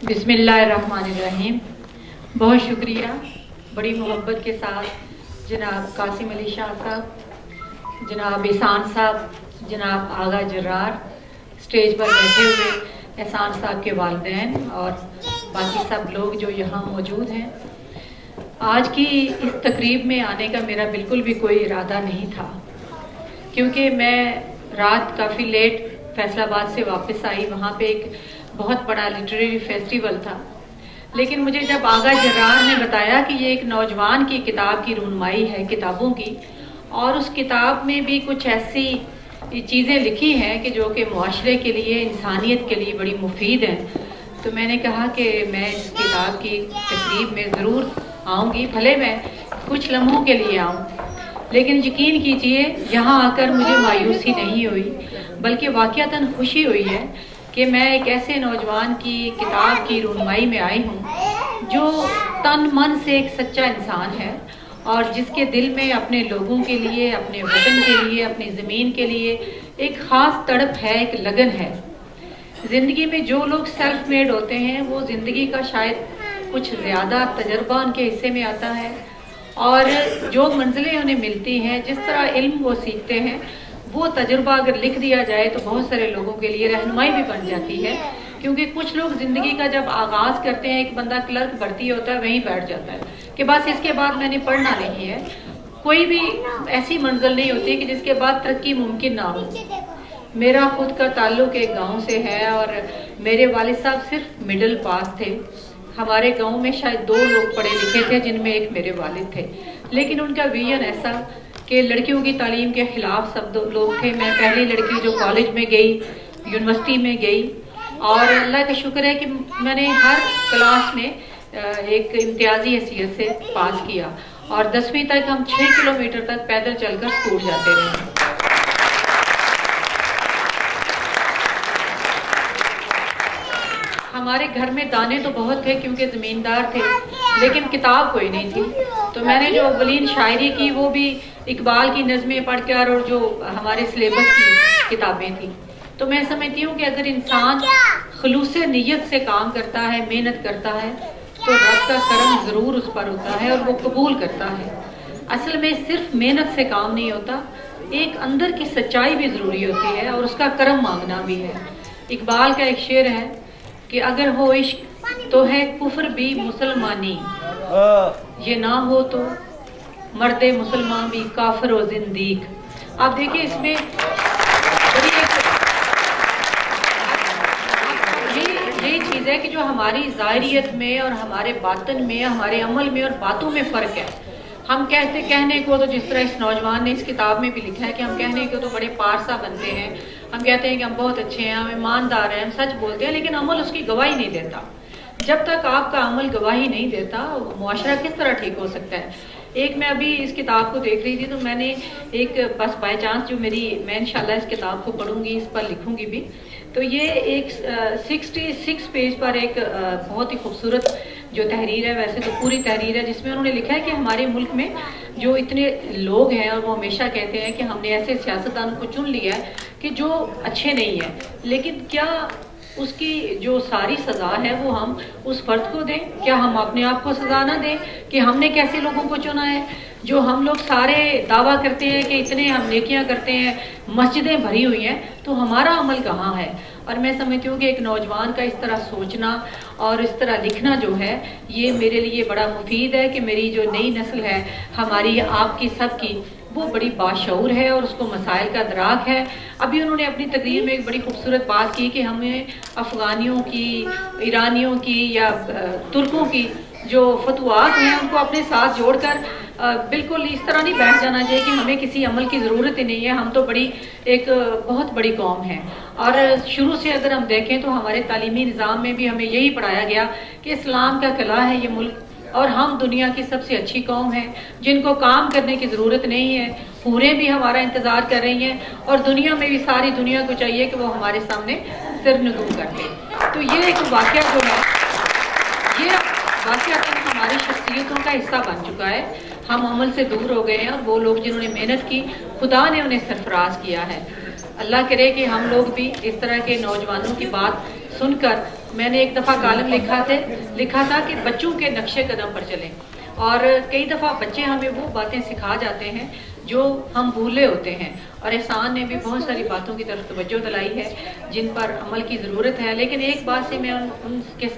बिस्मिल्लाहिर्रहमानिर्रहीम। बहुत शुक्रिया बड़ी मोहब्बत के साथ जनाब कासिम अली शाह साहब, जनाब एहसान साहब, जनाब आगा जर्रार, स्टेज पर बैठे हुए एहसान साहब के वालिदैन और बाकी सब लोग जो यहाँ मौजूद हैं। आज की इस तकरीब में आने का मेरा बिल्कुल भी कोई इरादा नहीं था, क्योंकि मैं रात काफ़ी लेट फैसलाबाद से वापस आई। वहाँ पे एक बहुत बड़ा लिटरेरी फेस्टिवल था, लेकिन मुझे जब आगा जर्रार ने बताया कि ये एक नौजवान की किताब की रूनुमाई है किताबों की, और उस किताब में भी कुछ ऐसी चीज़ें लिखी हैं कि जो कि मुआशरे के लिए, इंसानियत के लिए बड़ी मुफीद हैं, तो मैंने कहा कि मैं इस किताब की तकरीब में ज़रूर आऊँगी, भले मैं कुछ लम्हों के लिए आऊँ। लेकिन यकीन कीजिए यहाँ आकर मुझे मायूसी नहीं हुई, बल्कि वाक़ियतन खुशी हुई है कि मैं एक ऐसे नौजवान की किताब की रूनुमाई में आई हूँ जो तन मन से एक सच्चा इंसान है और जिसके दिल में अपने लोगों के लिए, अपने वतन के लिए, अपनी ज़मीन के लिए एक ख़ास तड़प है, एक लगन है। ज़िंदगी में जो लोग सेल्फ मेड होते हैं वो ज़िंदगी का शायद कुछ ज़्यादा तजर्बा उनके हिस्से में आता है, और जो मंजिलें उन्हें मिलती हैं, जिस तरह इल्म वो सीखते हैं, वो तजुर्बा अगर लिख दिया जाए तो बहुत सारे लोगों के लिए रहनुमाई भी बन जाती है। क्योंकि कुछ लोग ज़िंदगी का जब आगाज़ करते हैं, एक बंदा क्लर्क भर्ती होता है, वहीं बैठ जाता है कि बस इसके बाद मैंने पढ़ना नहीं है। कोई भी ऐसी मंजिल नहीं होती कि जिसके बाद तरक्की मुमकिन ना हो। मेरा खुद का ताल्लुक एक गाँव से है और मेरे वालिद साहब सिर्फ मिडिल पास थे। हमारे गाँव में शायद 2 लोग पढ़े लिखे थे, जिनमें एक मेरे वालिद थे, लेकिन उनका विजन ऐसा कि लड़कियों की तालीम के ख़िलाफ़ सब लोग थे। मैं पहली लड़की जो कॉलेज में गई, यूनिवर्सिटी में गई, और अल्लाह का शुक्र है कि मैंने हर क्लास में एक इम्तियाजी हैसियत से पास किया, और 10वीं तक हम 6 किलोमीटर तक पैदल चलकर स्कूल जाते रहे। हमारे घर में दाने तो बहुत थे क्योंकि ज़मींदार थे, लेकिन किताब कोई नहीं थी। तो मैंने जो अव्वलीन शायरी की वो भी इकबाल की नज़में पढ़कर, और जो हमारे सिलेबस की किताबें थी। तो मैं समझती हूँ कि अगर इंसान खुलूसे नियत से काम करता है, मेहनत करता है, तो रब का करम ज़रूर उस पर होता है और वो कबूल करता है। असल में सिर्फ मेहनत से काम नहीं होता, एक अंदर की सच्चाई भी ज़रूरी होती है और उसका करम मांगना भी है। इकबाल का एक शेर है कि अगर हो इश्क तो है कुफ्र भी मुसलमानी, ये ना हो तो मर्दे मुसलमान भी काफिर और जिंदीक। आप देखिए इसमें बड़ी यही चीज़ है कि जो हमारी ज़ाहिरियत में और हमारे बातन में, हमारे अमल में और बातों में फ़र्क है। हम कहने को तो जिस तरह इस नौजवान ने इस किताब में भी लिखा है कि हम कहने को तो बड़े पारसा बनते हैं, हम कहते हैं कि हम बहुत अच्छे हैं, हम ईमानदार हैं, हम सच बोलते हैं, लेकिन अमल उसकी गवाही नहीं देता। जब तक आपका अमल गवाही नहीं देता, मुआशरा किस तरह ठीक हो सकता है। एक मैं अभी इस किताब को देख रही थी, तो मैंने एक बस बाय चांस मैं इंशाल्लाह इस किताब को पढ़ूंगी, इस पर लिखूंगी भी। तो ये एक 66 पेज पर एक बहुत ही खूबसूरत जो तहरीर है, वैसे तो पूरी तहरीर है, जिसमें उन्होंने लिखा है कि हमारे मुल्क में जो इतने लोग हैं, और वो हमेशा कहते हैं कि हमने ऐसे सियासतदानों को चुन लिया है कि जो अच्छे नहीं हैं, लेकिन क्या उसकी जो सारी सज़ा है वो हम उस फर्द को दें? क्या हम अपने आप को सज़ा ना दें कि हमने कैसे लोगों को चुना है? जो हम लोग सारे दावा करते हैं कि इतने हम नेकियां करते हैं, मस्जिदें भरी हुई हैं, तो हमारा अमल कहाँ है? और मैं समझती हूँ कि एक नौजवान का इस तरह सोचना और इस तरह लिखना जो है, ये मेरे लिए बड़ा मुफीद है कि मेरी जो नई नस्ल है, हमारी, आपकी, सबकी, वो बड़ी बाशऊर है और उसको मसाइल का अदराक है। अभी उन्होंने अपनी तकरीर में एक बड़ी खूबसूरत बात की कि हमें अफ़गानियों की, ईरानियों की या तुर्कों की जो फतवात हैं उनको अपने साथ जोड़कर बिल्कुल इस तरह नहीं बैठ जाना चाहिए कि हमें किसी अमल की ज़रूरत ही नहीं है, हम तो बहुत बड़ी कौम है। और शुरू से अगर हम देखें तो हमारे तालीमी निज़ाम में भी हमें यही पढ़ाया गया कि इस्लाम का किला है ये मुल्क, और हम दुनिया की सबसे अच्छी कौम है जिनको काम करने की ज़रूरत नहीं है। पूरे भी हमारा इंतज़ार कर रही हैं, और दुनिया में भी सारी दुनिया को चाहिए कि वो हमारे सामने सिर नगू कर ले। तो ये एक वाक़या जो है, ये वाक़या हमारी शख्सियतों का हिस्सा बन चुका है। हम अमल से दूर हो गए हैं, और वो लोग जिन्होंने मेहनत की, खुदा ने उन्हें सरफराज किया है। اللہ کرے کہ ہم لوگ بھی اس طرح کے نوجوانوں کی بات سن کر، میں نے ایک دفعہ کالم لکھا تھا کہ بچوں کے نقشے قدم پر چلیں، اور کئی دفعہ بچے ہمیں وہ باتیں سکھا جاتے ہیں جو ہم بھولے ہوتے ہیں، اور احسان نے بھی بہت ساری باتوں کی طرف توجہ دلائی ہے جن پر عمل کی ضرورت ہے، لیکن ایک بات سے میں ان کے ساتھ